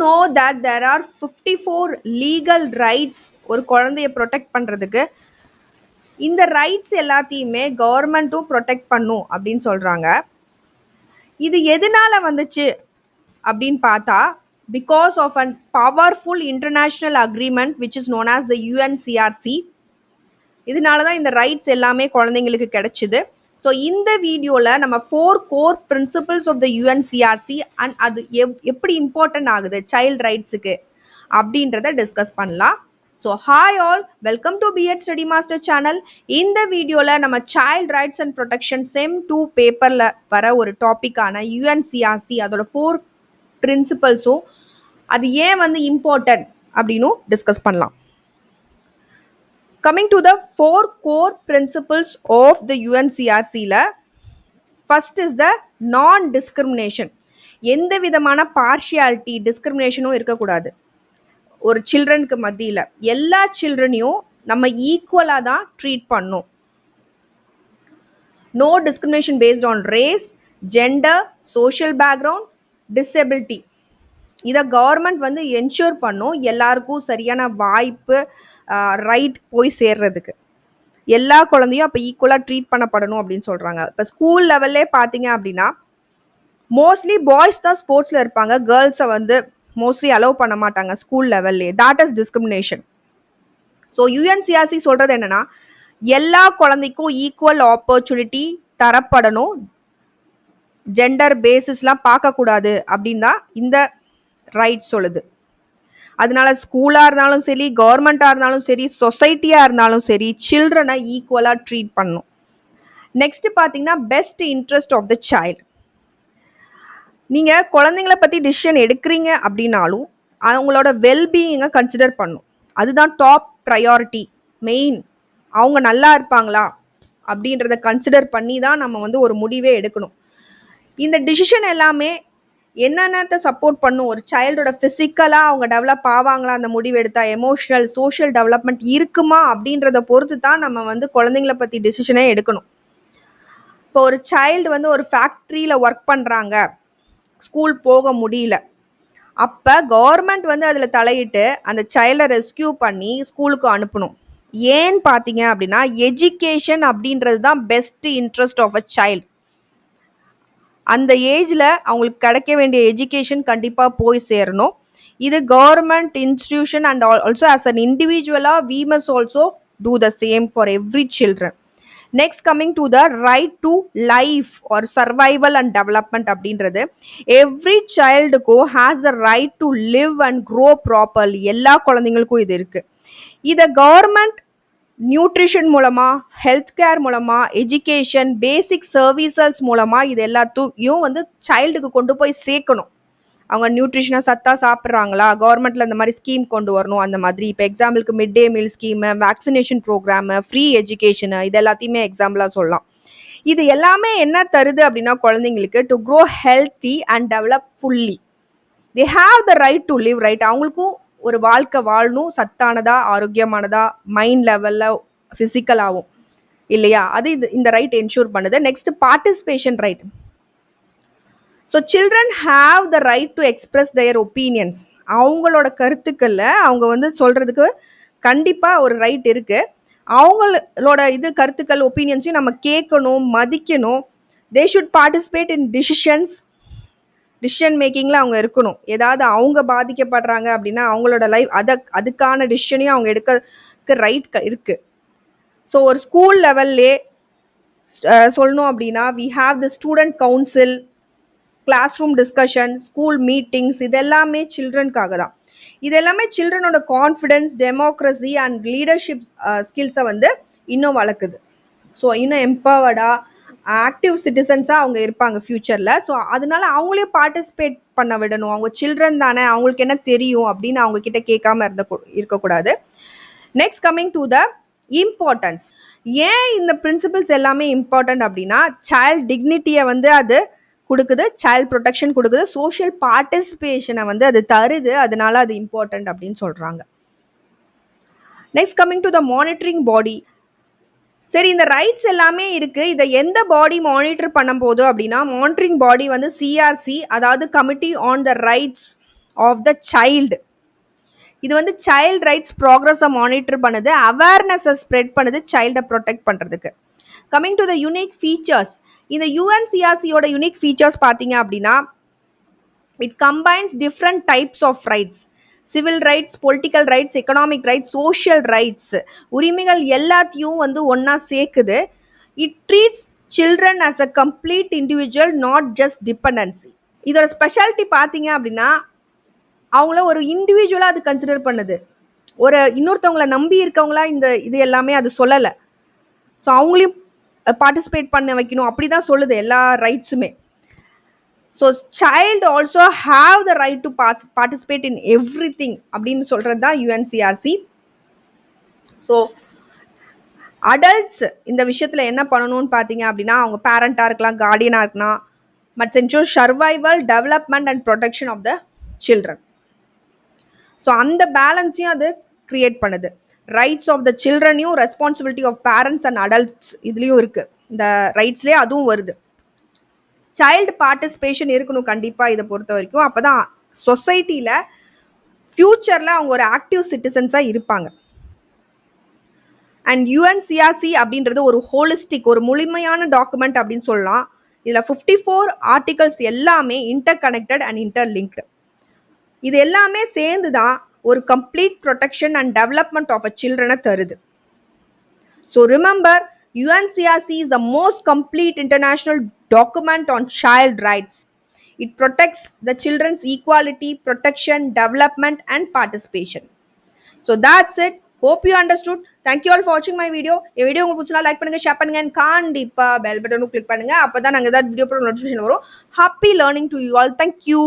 know that there are 54 legal rights ஒரு குழந்தைய protect பண்றதுக்கு? இந்த ரைட்ஸ் எல்லாத்தையுமே கவர்மெண்ட்டும் ப்ரொடெக்ட் பண்ணும் அப்படின்னு சொல்றாங்க. இது எதனால வந்துச்சு அப்படின்னு பார்த்தா, because of an powerful international agreement which is known as the UNCRC. இதனால தான் இந்த ரைட்ஸ் எல்லாமே குழந்தைங்களுக்கு கிடைச்சிது. ஸோ இந்த வீடியோவில் நம்ம 4 core principles of the UNCRC and அது எப்படி இம்பார்ட்டன்ட் ஆகுது சைல்ட் ரைட்ஸுக்கு அப்படின்றத டிஸ்கஸ் பண்ணலாம். So hi all, welcome to B Ed study master channel. இந்த வீடியோவில் நம்ம child rights and protection sem 2 பேப்பரில் வர ஒரு டாப்பிக்கான யுஎன்சிஆர்சி அதோட 4 பிரின்சிபல்ஸும் அது ஏன் வந்து இம்பார்ட்டன்ட் அப்படின்னு டிஸ்கஸ் பண்ணலாம். Coming to the 4 core principles of the UNCRC, first is the non-discrimination. எந்த விதமான பார்ஷியாலிட்டி டிஸ்கிரிமினேஷனும் இருக்கக்கூடாது ஒரு சில்ட்ரனுக்கு மத்தியில். எல்லா சில்ட்ரனையும் நம்ம ஈக்குவலாக தான் ட்ரீட் பண்ணணும். No discrimination based on race, gender, social background, disability. இதை கவர்மெண்ட் வந்து என்ஷூர் பண்ணும் எல்லாருக்கும் சரியான வாய்ப்பு ரைட் போய் சேர்றதுக்கு. எல்லா குழந்தையும் அப்போ ஈக்குவலாக ட்ரீட் பண்ணப்படணும் அப்படின்னு சொல்கிறாங்க. இப்போ ஸ்கூல் லெவல்லே பார்த்தீங்க அப்படின்னா மோஸ்ட்லி பாய்ஸ் தான் ஸ்போர்ட்ஸில் இருப்பாங்க, கேர்ள்ஸை வந்து மோஸ்ட்லி அலோவ் பண்ண மாட்டாங்க ஸ்கூல் லெவல்லே. That is discrimination. So UNCRC சொல்கிறது என்னென்னா, எல்லா குழந்தைக்கும் ஈக்குவல் ஆப்பர்ச்சுனிட்டி தரப்படணும், ஜெண்டர் பேசிஸ்லாம் பார்க்கக்கூடாது அப்படின்னு தான் இந்த ரைட் சொல்லுது. அதனால ஸ்கூலாக இருந்தாலும் சரி, கவர்மெண்ட்டாக இருந்தாலும் சரி, சொசைட்டியாக இருந்தாலும் சரி, சில்ட்ரனை ஈக்குவலாக ட்ரீட் பண்ணணும். நெக்ஸ்ட் பார்த்தீங்கன்னா best interest of the child. நீங்கள் குழந்தைங்கள பற்றி டிசிஷன் எடுக்கிறீங்க அப்படின்னாலும் அவங்களோட வெல்பீயிங்கை கன்சிடர் பண்ணணும். அதுதான் டாப் ப்ரையாரிட்டி, மெயின். அவங்க நல்லா இருப்பாங்களா அப்படின்றத கன்சிடர் பண்ணி தான் நம்ம வந்து ஒரு முடிவே எடுக்கணும். இந்த டிசிஷன் எல்லாமே என்னென்னத்தை சப்போர்ட் பண்ணும், ஒரு சைல்டோட ஃபிசிக்கலாக அவங்க டெவலப் ஆவாங்களா அந்த முடிவு எடுத்தால், எமோஷ்னல் சோஷியல் டெவலப்மெண்ட் இருக்குமா அப்படின்றத பொறுத்து தான் நம்ம வந்து குழந்தைங்கள பற்றி டிசிஷனே எடுக்கணும். இப்போ ஒரு சைல்டு வந்து ஒரு ஃபேக்ட்ரியில் ஒர்க் பண்ணுறாங்க, ஸ்கூல் போக முடியல, அப்போ கவர்மெண்ட் வந்து அதில் தலையிட்டு அந்த சைல்டை ரெஸ்கியூ பண்ணி ஸ்கூலுக்கு அனுப்பணும். ஏன்னு பார்த்தீங்க அப்படின்னா எஜுகேஷன் அப்படின்றது தான் best interest of a child. அந்த ஏஜில் அவங்களுக்கு கிடைக்க வேண்டிய எஜுகேஷன் கண்டிப்பாக போய் சேரணும். இது government institution and also as an இண்டிவிஜுவலாக we must also do the same for every children. Next coming to the right to life or survival and development அப்படின்றது எவ்ரி சைல்டுக்கும் has the right to live and grow properly. எல்லா குழந்தைங்களுக்கும் இது இருக்குது. இதை government nutrition மூலமாக, health care மூலமாக, education, basic services மூலமாக இது எல்லாத்தையும் வந்து சைல்டுக்கு கொண்டு போய் சேர்க்கணும். அவங்க நியூட்ரிஷனாக சத்தாக சாப்பிட்றாங்களா, கவர்மெண்ட்டில் இந்த மாதிரி ஸ்கீம் கொண்டு வரணும். அந்த மாதிரி இப்போ எக்ஸாம்பிளுக்கு mid day meal scheme, vaccination programme, free education, இது எல்லாத்தையுமே எக்ஸாம்பிளாக சொல்லலாம். இது எல்லாமே என்ன தருது அப்படின்னா குழந்தைங்களுக்கு to grow healthy and develop fully. They have the right to live right. அவங்களுக்கும் ஒரு வாழ்க்கை வாழணும், சத்தானதா, ஆரோக்கியமானதா, மைண்ட் லெவலில், ஃபிசிக்கலாகவும் இல்லையா, அது இந்த ரைட் என்ஷூர் பண்ணுது. Next participation right. So children have the right to express there opinions. அவங்களோட கருத்துக்களில் அவங்க வந்து சொல்கிறதுக்கு கண்டிப்பாக ஒரு ரைட் இருக்குது. அவங்களோட கருத்துக்கள் ஒப்பீனியன்ஸையும் நம்ம கேட்கணும், மதிக்கணும். They should participate in decision மேக்கிங்கில் அவங்க இருக்கணும். ஏதாவது அவங்க பாதிக்கப்படுறாங்க அப்படின்னா அவங்களோட லைஃப் அதுக்கான டிசிஷனையும் அவங்க எடுக்க ரைட் இருக்குது. ஸோ ஒரு ஸ்கூல் லெவல்லே சொல்லணும் அப்படின்னா we have the student council, classroom discussion, school meetings, இதெல்லாமே சில்ட்ரனுக்காக தான். இது எல்லாமே சில்ட்ரனோட கான்ஃபிடென்ஸ், டெமோக்ரஸி அண்ட் லீடர்ஷிப் ஸ்கில்ஸை வந்து இன்னும் வளர்க்குது. ஸோ இன்னும் எம்பவர்டாக ஆக்டிவ் சிட்டிசன்ஸாக அவங்க இருப்பாங்க ஃப்யூச்சரில். ஸோ அதனால அவங்களே பார்ட்டிசிபேட் பண்ண விடணும். அவங்க சில்ட்ரன் தானே, அவங்களுக்கு என்ன தெரியும் அப்படின்னு அவங்க கிட்ட கேட்காம இருக்கக்கூடாது. Next coming to the importance. ஏன் இந்த பிரின்சிபிள்ஸ் எல்லாமே இம்பார்ட்டன்ட் அப்படின்னா சைல்ட் டிக்னிட்டியை வந்து அது கொடுக்குது, சைல்ட் ப்ரொடெக்ஷன் கொடுக்குது, சோஷியல் பார்ட்டிசிபேஷனை வந்து அது தருது. அதனால அது இம்பார்ட்டன்ட் அப்படின்னு சொல்கிறாங்க. Next coming to the monitoring body. சரி, இந்த ரைட்ஸ் எல்லாமே இருக்குது, இதை எந்த பாடி மானிட்டர் பண்ண போதும் அப்படின்னா மானிட்டரிங் பாடி வந்து சிஆர்சி, அதாவது committee on the rights of the child. இது வந்து சைல்ட் ரைட்ஸ் ப்ராக்ரஸை மானிட்டர் பண்ணுது, அவேர்னஸை ஸ்ப்ரெட் பண்ணுது, சைல்டை ப்ரொடெக்ட் பண்ணுறதுக்கு. Coming to the unique features, இந்த யுஎன்சிஆர்சியோட யூனிக் ஃபீச்சர்ஸ் பார்த்தீங்க அப்படின்னா, it combines different types of rights, civil rights, political rights, economic rights, social rights, உரிமைகள் எல்லாத்தையும் வந்து ஒன்றா சேர்க்குது. It treats children as a complete individual, not just dependency. இதோட ஸ்பெஷாலிட்டி பார்த்தீங்க அப்படின்னா, அவங்கள ஒரு இண்டிவிஜுவலாக அது கன்சிடர் பண்ணுது. ஒரு இன்னொருத்தவங்கள நம்பி இருக்கவங்களா இது எல்லாமே அது சொல்லலை. ஸோ அவங்களையும் பார்ட்டிசிபேட் பண்ண வைக்கணும் அப்படி தான் சொல்லுது எல்லா ரைட்ஸுமே. So child also have the right to participate in everything அப்படின்னு சொல்கிறது தான் யுஎன்சிஆர்சி. ஸோ அடல்ட்ஸ் இந்த விஷயத்தில் என்ன பண்ணணும்னு பார்த்தீங்க அப்படின்னா, அவங்க பேரண்ட்டாக இருக்கலாம், கார்டியனாக இருக்கலாம், must ensure survival, development and protection of the children. So அந்த பேலன்ஸையும் அது கிரியேட் பண்ணுது. ரைட்ஸ் ஆஃப் த சில்ட்ரனையும் responsibility of parents and adults இதுலேயும் இருக்குது. இந்த ரைட்ஸ்லேயே அதுவும் வருது. சைல்டு பார்ட்டிசிபேஷன் இருக்கணும் கண்டிப்பாக இதை பொறுத்த வரைக்கும். அப்போ தான் சொசைட்டியில் ஃப்யூச்சரில் அவங்க ஒரு ஆக்டிவ் சிட்டிசன்ஸாக இருப்பாங்க. அண்ட் யுஎன்சிஆர்சி அப்படின்றது ஒரு ஹோலிஸ்டிக், ஒரு முழுமையான டாக்குமெண்ட் அப்படின்னு சொல்லலாம். இதில் 54 ஆர்டிகல்ஸ் எல்லாமே இன்டர் கனெக்டட் அண்ட் இன்டர்லிங்க்டு. இது எல்லாமே சேர்ந்து தான் ஒரு complete protection and development of a சில்ட்ரனை தருது. So remember, UNCRC is the most complete international document on child rights. It protects the children's equality, protection, development and participation. So that's it. Hope you understood. Thank you all for watching my video. இந்த video உங்களுக்கு பிடிச்சா like பண்ணுங்க, share பண்ணுங்க and கண்டிப்பா bell பட்டனும் click பண்ணுங்க. அப்பதான் நாங்க ஏதாவது வீடியோ போட நோட்டிஃபிகேஷன் வரும். Happy learning to you all. Thank you.